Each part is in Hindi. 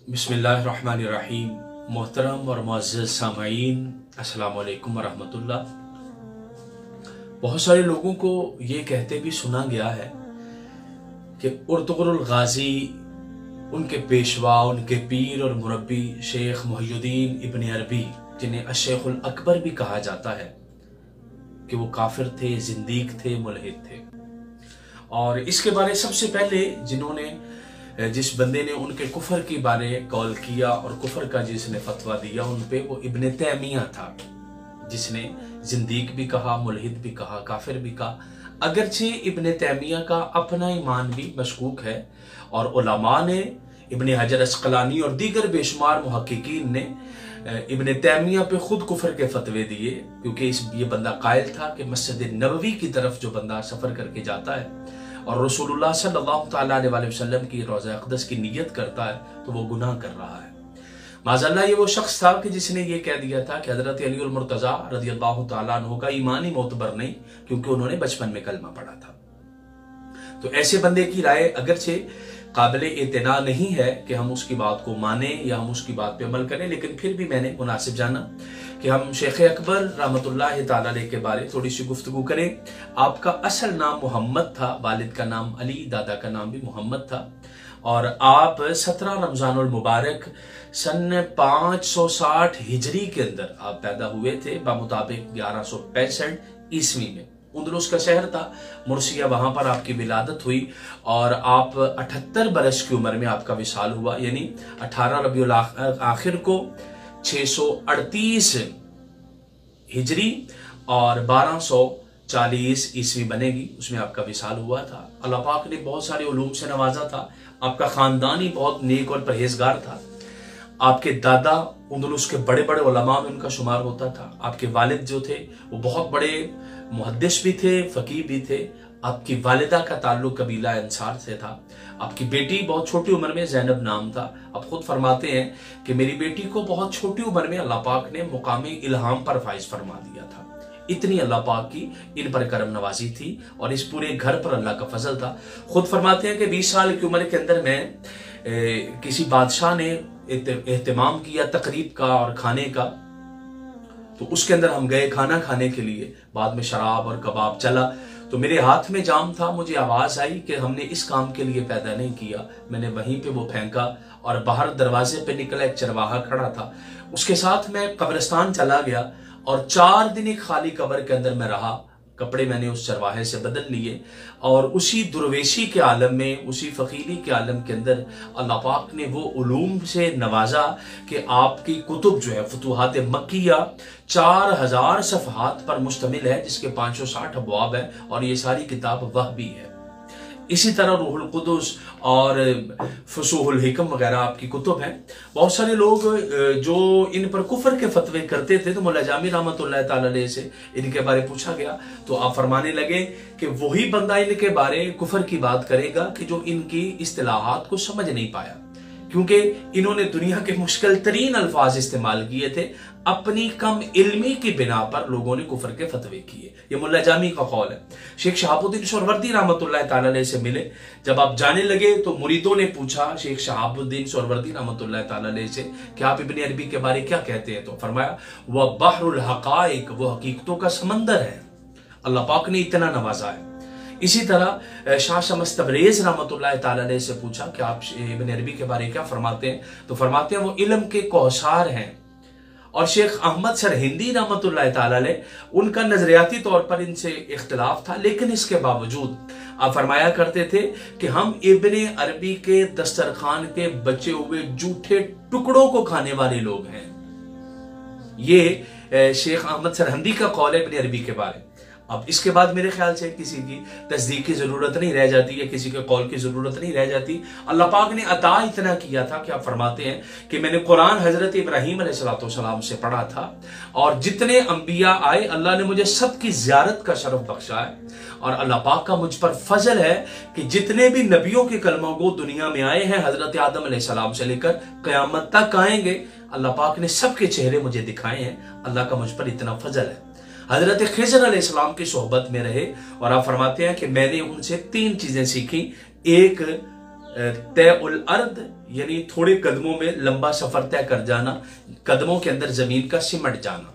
बिस्मिल्लाहिर्रहमानिर्रहीम। मोहतरम और मुअज़्ज़ज़ सामाईन, अस्सलामु अलैकुम वरहमतुल्लाह। बहुत सारे लोगों को ये कहते भी सुना गया है कि अर्तुगरुल गाज़ी, उनके पेशवा, उनके पीर और मुरब्बी शेख मुहियुद्दीन इब्न अरबी, जिन्हें अश-शेखुल अकबर भी कहा जाता है, कि वो काफिर थे, जिंदीक थे, मुल्हिद थे। और इसके बारे सबसे पहले जिस बंदे ने उनके कुफर के बारे कॉल किया और कुफर का जिसने फतवा दिया उन पे, वो इब्न तैमिया था, जिसने जिंदीक भी कहा, मुल्हिद भी कहा, काफिर भी कहा। अगरचे इब्न तैमिया का अपना ईमान भी मशकूक है और उलमा ने, इब्न हजर अस्कलानी और दीगर बेशुमार मुहक्किकीन ने इब्न तैमिया पे खुद कुफर के फतवे दिए, क्योंकि ये बंदा कायल था कि मस्जिद नबवी की तरफ जो बंदा सफर करके जाता है और रसूलुल्लाह सल्लल्लाहु तआला अलैहि वसल्लम की रोज़ा अक़दस की नियत करता है, तो वो गुनाह कर रहा है। माज़अल्लाह ये वो शख्स था कि जिसने ये कह दिया था कि हज़रत अली मुर्तज़ा रज़ियल्लाहु तआला अन्हु का ईमान ही मोतबर नहीं, क्योंकि उन्होंने बचपन में कलमा पढ़ा था। तो ऐसे बंदे की राय अगरचे काबिल इतना नहीं है कि हम उसकी बात को माने या हम उसकी बात पे अमल करें, लेकिन फिर भी मैंने मुनासिब जाना कि हम शेख अकबर रहमतुल्लाह ताला अलैह के बारे थोड़ी सी गुफ्तगू करें। आपका असल नाम मोहम्मद था, वालिद का नाम अली, दादा का नाम भी मोहम्मद था, और आप 17 रमजानुल मुबारक सन 560 हिजरी के अंदर आप पैदा हुए थे, बामुताबिक 1165 ईस्वी में। उंदलुस का शहर था मुर्सिया, वहां पर आपकी विलादत हुई और आप 78 बरस की उम्र में आपका विसाल हुआ, यानी 18 रबीउल आखिर को 638 हिजरी और 1240 ईस्वी बनेगी, उसमें आपका विसाल हुआ था। अल्लाह पाक ने बहुत सारे उलूम से नवाजा था। आपका खानदान ही बहुत नेक और परहेजगार था। आपके दादा उंदलुस के बड़े बड़े उलमा में उनका शुमार होता था। आपके वालिद जो थे वो बहुत बड़े मुहद्दिस भी थे, फकीह भी थे। आपकी वालिदा का ताल्लुक कबीला अंसार से था। आपकी बेटी बहुत छोटी उम्र में, ज़ैनब नाम था, आप खुद फरमाते हैं कि मेरी बेटी को बहुत छोटी उम्र में अल्लाह पाक ने मुकामी इल्हाम पर फाइज फरमा दिया था। इतनी अल्लाह पाक की इन पर करम नवाजी थी और इस पूरे घर पर अल्लाह का फजल था। खुद फरमाते हैं कि 20 साल की उम्र के अंदर में किसी बादशाह ने एहतमाम किया तकरीब का और खाने का, तो उसके अंदर हम गए खाना खाने के लिए। बाद में शराब और कबाब चला, तो मेरे हाथ में जाम था। मुझे आवाज आई कि हमने इस काम के लिए पैदा नहीं किया। मैंने वहीं पे वो फेंका और बाहर दरवाजे पे निकला, एक चरवाहा खड़ा था, उसके साथ मैं कब्रिस्तान चला गया और 4 दिन एक खाली कब्र के अंदर मैं रहा। कपड़े मैंने उस चरवाहे से बदल लिए और उसी दुर्वेशी के आलम में, उसी फकीरी के आलम के अंदर अल्लाह पाक ने वो उलूम से नवाजा कि आपकी कुतुब जो है फुतूहात मक्किया 4000 सफ़हात पर मुश्तमिल है, जिसके 560 अबवाब है और ये सारी किताब वहबी है। इसी तरह रूहुल कुदुस और फसूहुल हिकम वगैरह आपकी कुतुब हैं। बहुत सारे लोग जो इन पर कुफर के फतवे करते थे, तो मौला जामी रहमतुल्लाह ताला अलैह से इनके बारे पूछा गया, तो आप फरमाने लगे कि वही बंदा इनके बारे कुफर की बात करेगा कि जो इनकी इस्तिलाहात को समझ नहीं पाया, क्योंकि इन्होंने दुनिया के मुश्किल तरीन अल्फाज इस्तेमाल किए थे। अपनी कम इल्मी की बिना पर लोगों ने कुफर के फतवे किए। ये मुल्ला जामी का कौल है। शेख शहाबुद्दीन सोहरवर्दी रहमतुल्लाह ताला अलैह से मिले, जब आप जाने लगे तो मुरीदों ने पूछा शेख शहाबुद्दीन सोहरवर्दी रहमतुल्लाह ताला अलैह से कि आप इब्न अरबी के बारे क्या कहते हैं, तो फरमाया वह बहरुल हकाइक, वो हकीकतों का समंदर है। अल्लाह पाक ने इतना नवाजा है। इसी तरह शाह शम्स तबरेज़ रहमतुल्लाह ताला अलैह से पूछा कि आप इब्न अरबी के बारे क्या फरमाते हैं, तो फरमाते हैं वो इल्म के कौसार हैं। और शेख अहमद सरहिंदी रहमतुल्लाह ताला अलैह, उनका नजरियाती तौर पर इनसे इख्तिलाफ था, लेकिन इसके बावजूद आप फरमाया करते थे कि हम इब्न अरबी के दस्तरखान के बचे हुए जूठे टुकड़ों को खाने वाले लोग हैं। ये शेख अहमद सरहिंदी का कौल है इब्न अरबी के बारे। अब इसके बाद मेरे ख्याल से किसी की तस्दीक की जरूरत नहीं रह जाती या किसी के कौल की जरूरत नहीं रह जाती। अल्लाह पाक ने अता इतना किया था कि आप फरमाते हैं कि मैंने कुरान हजरत इब्राहीम अलैहिस्सलाम से पढ़ा था और जितने अंबिया आए अल्लाह ने मुझे सबकी ज़ियारत का शरफ बख्शा है। और अल्लाह पाक का मुझ पर फजल है कि जितने भी नबियों के कलमा गो दुनिया में आए हैं, हजरत आदम अलैहिस्सलाम से लेकर क़यामत तक आएंगे, अल्लाह पाक ने सबके चेहरे मुझे दिखाए हैं। अल्लाह का मुझ पर इतना फजल है। हजरत खिज़र अलैहिस्सलाम की सोहबत में रहे और आप फरमाते हैं कि मैंने उनसे 3 चीजें सीखी। एक, तय उल अर्द यानी थोड़े कदमों में लंबा सफर तय कर जाना, कदमों के अंदर जमीन का सिमट जाना।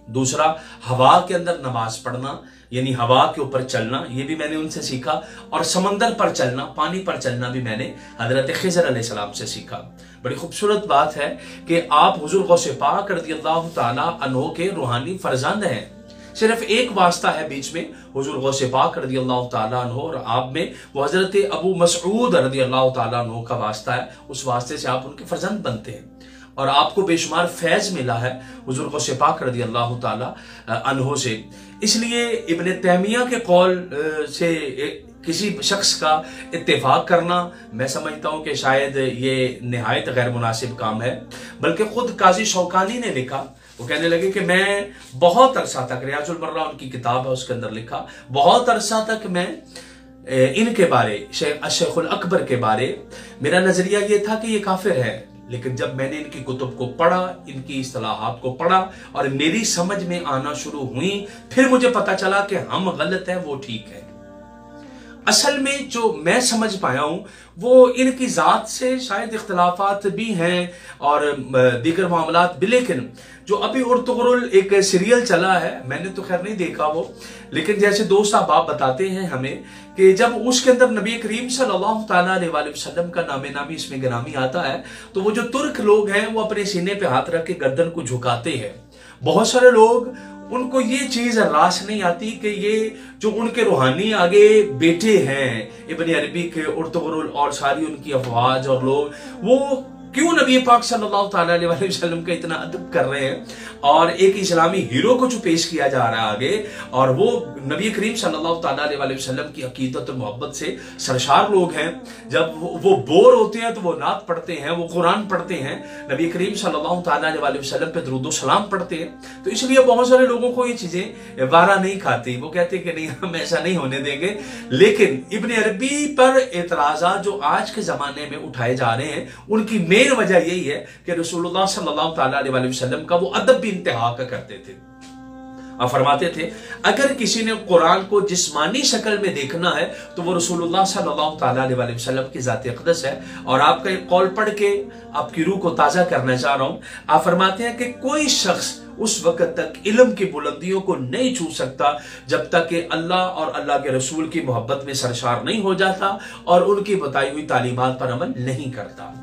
दूसरा, हवा के अंदर नमाज पढ़ना यानी हवा के ऊपर चलना, ये भी मैंने उनसे सीखा। और समंदर पर चलना, पानी पर चलना भी मैंने हजरत खिज़र अलैहिस्सलाम से सीखा। बड़ी खूबसूरत बात है कि आप हुजूर गौसे पाक रज़ियल्लाहु ताला अन्हु के रूहानी फर्जंद हैं। सिर्फ एक वास्ता है बीच में, हुजूर गौसे पाक रज़ियल्लाहु ताला अन्हु और आप में, वो हजरत अबू मसऊद रज़ियल्लाहु ताला अन्हु का वास्ता है। उस वास्ते से आप उनके फर्जंद बनते हैं और आपको बेशुमार फैज मिला है हुजूर गौसे पाक रज़ियल्लाहु ताला अन्हु से। इसलिए इब्न तैमिया के कौल से किसी शख्स का इत्तेफाक करना, मैं समझता हूं कि शायद ये निहायत गैर मुनासिब काम है। बल्कि खुद काजी शौकानी ने लिखा, वो कहने लगे कि मैं बहुत अरसा तक, रियाजुल मर्रा उनकी किताब है उसके अंदर लिखा, बहुत अरसा तक मैं इनके बारे, शेखुल अकबर के बारे, मेरा नजरिया ये था कि ये काफिर है। लेकिन जब मैंने इनकी कुतुब को पढ़ा, इनकी इस्तिलाहात को पढ़ा और मेरी समझ में आना शुरू हुई, फिर मुझे पता चला कि हम गलत है, वो ठीक है। असल में जो मैं समझ पाया हूं वो इनकी जात से शायद इख्तलाफात भी हैं और दीगर मामलात भी। लेकिन जो अभी उर्तुगरुल एक सीरियल चला है, मैंने तो खैर नहीं देखा वो, लेकिन जैसे दोस्त आप बताते हैं हमें कि जब उसके अंदर नबी करीम सल्लल्लाहु ताला अलैहि वसल्लम का नामे नामी इसमें गिरामी आता है, तो वो जो तुर्क लोग हैं वो अपने सीने पे हाथ रख के गर्दन को झुकाते हैं। बहुत सारे लोग, उनको ये चीज रास नहीं आती कि ये जो उनके रूहानी आगे बेटे हैं इब्न अरबी के, उर्तुगरुल और सारी उनकी अफवाज और लोग, वो क्यों नबी पाक सल्लल्लाहु ताला अलैहि वसल्लम का इतना अदब कर रहे हैं। और एक इस्लामी हीरो को जो पेश किया जा रहा है आगे, और वो नबी करीम सल्लल्लाहु ताला अलैहि वसल्लम की अकीदत और मोहब्बत से सरशार लोग हैं। जब वो बोर होते हैं तो वो नात पढ़ते हैं, वो कुरान पढ़ते हैं, नबी करीम सल्लल्लाहु ताला अलैहि वसल्लम पे दुरूद सलाम पढ़ते हैं। तो इसलिए बहुत सारे लोगों को ये चीजें वारा नहीं खाती, वो कहते कि नहीं हम ऐसा नहीं होने देंगे। लेकिन इब्न अरबी पर एतराज़ात जो आज के जमाने में उठाए जा रहे हैं, उनकी मेन वजह यही है कि रसूलुल्लाह सल्लल्लाहु ताला अलैहि वसल्लम का वो अदब भी इंतहा का करते थे। आप फरमाते थे अगर किसी ने कुरान को जिस्मानी शक्ल में देखना है तो वो रसूलुल्लाह सल्लल्लाहु ताला अलैहि वसल्लम की ज़ात अक़दस है। और आपका एक कौल पढ़ के आपकी रूह को ताज़ा करना चाह रहा हूं। आप फरमाते हैं कि कोई शख्स उस वक्त तक इल्म की बुलंदियों को नहीं छू सकता जब तक कि अल्लाह और अल्लाह के रसूल की मोहब्बत में सरशार नहीं हो जाता और उनकी बताई हुई तालीमात पर अमल नहीं करता।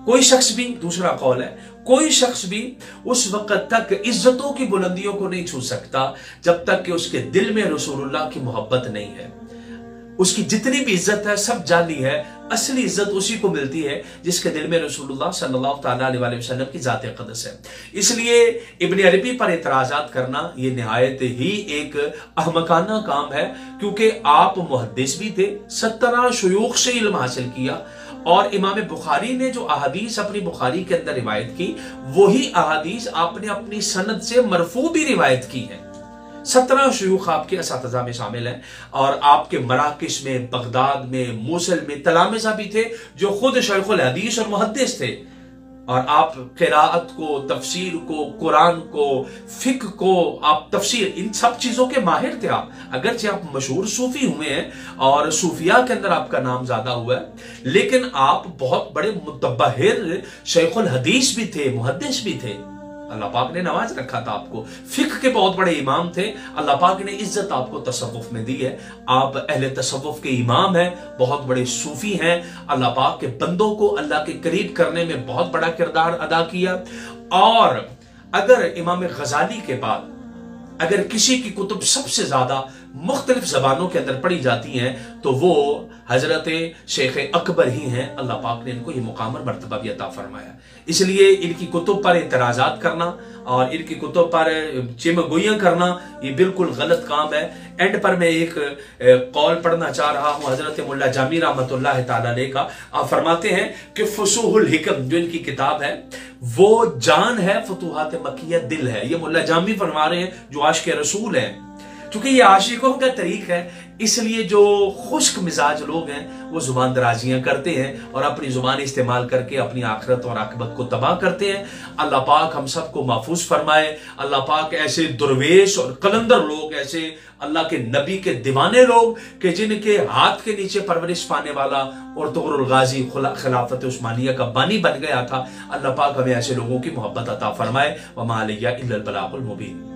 कोई शख्स भी, दूसरा कौल है, कोई शख्स भी उस वक्त तक इज्जतों की बुलंदियों को नहीं छू सकता जब तक कि उसके दिल में रसूलुल्लाह की मोहब्बत नहीं है। उसकी जितनी भी इज्जत है सब जाली है, असली इज्जत उसी को मिलती है जिसके दिल में रसूलुल्लाह सल्लल्लाहु ताला अलैहि वसल्लम की ज़ात अक़दस है। इसलिए इब्न अरबी पर एतराज़ात करना ये निहायत ही एक अहमकाना काम है, क्योंकि आप मुहद्दिस भी थे, 17 शुयूख से इल्म हासिल किया और इमाम बुखारी ने जो अहादीस अपनी बुखारी के अंदर रिवायत की, वही अहादीस आपने अपनी सनद से मरफू भी रिवायत की है। 17 शयूख आपके असातिज़ा में शामिल हैं और आपके मराकिश में, बगदाद में, मूसल में तलामिज़ा भी थे जो खुद शेखुल हदीस और मुहद्दिस थे। और आप क़िराअत को, तफसीर को, कुरान को, फिक्र को, आप तफसीर, इन सब चीजों के माहिर थे आप। अगरचे आप मशहूर सूफी हुए हैं और सूफिया के अंदर आपका नाम ज्यादा हुआ है, लेकिन आप बहुत बड़े मुतबहिर शेखुल हदीस भी थे, मुहद्दिस भी थे। अल्लाह पाक ने नवाज रखा था आपको, फिक्र के बहुत बड़े इमाम थे। अल्लाह पाक ने इज्जत आपको तसव्वुफ में दी है, आप अहले तसव्वुफ के इमाम हैं, बहुत बड़े सूफी हैं। अल्लाह पाक के बंदों को अल्लाह के करीब करने में बहुत बड़ा किरदार अदा किया। और अगर इमाम गजाली के बाद अगर किसी की कुतुब सबसे ज्यादा मुख्तलिफ जबानों के अंदर पढ़ी जाती हैं तो वो हजरत शेख अकबर ही हैं। अल्लाह पाक ने इनको ये मुकाम और मर्तबा भी अता फरमाया। इसलिए इनकी कुतुब पर एतराज़ात करना और इनकी कुतुब पर चिमगोइयां करना ये बिल्कुल गलत काम है। एंड पर मैं एक कौल पढ़ना चाह रहा हूं हजरत मुल्ला जामी रहमतुल्लाह तआला अलैह का। आप फरमाते हैं कि फुसूहुल हिकम जो इनकी किताब है वो जान है, फतूहात मक्किया दिल है। ये मुल्ला जामी फरमा रहे हैं जो आशिक़ रसूल हैं। क्योंकि ये आशिकों का तरीक है, इसलिए जो खुश्क मिजाज लोग हैं वो जुबान दराजियां करते हैं और अपनी जुबान इस्तेमाल करके अपनी आखिरत और आकबत को तबाह करते हैं। अल्लाह पाक हम सबको महफूज फरमाए। अल्लाह पाक ऐसे दुर्वेश और कलंदर लोग, ऐसे अल्लाह के नबी के दीवाने लोग कि जिनके हाथ के नीचे परवरिश पाने वाला अर्तुगरुल गाजी खिलाफत उस्मानिया का बानी बन गया था। अल्लाह पाक हमें ऐसे लोगों की मोहब्बत अता फरमाए। वमा अलैया इल्लल बलागुल मुबीन।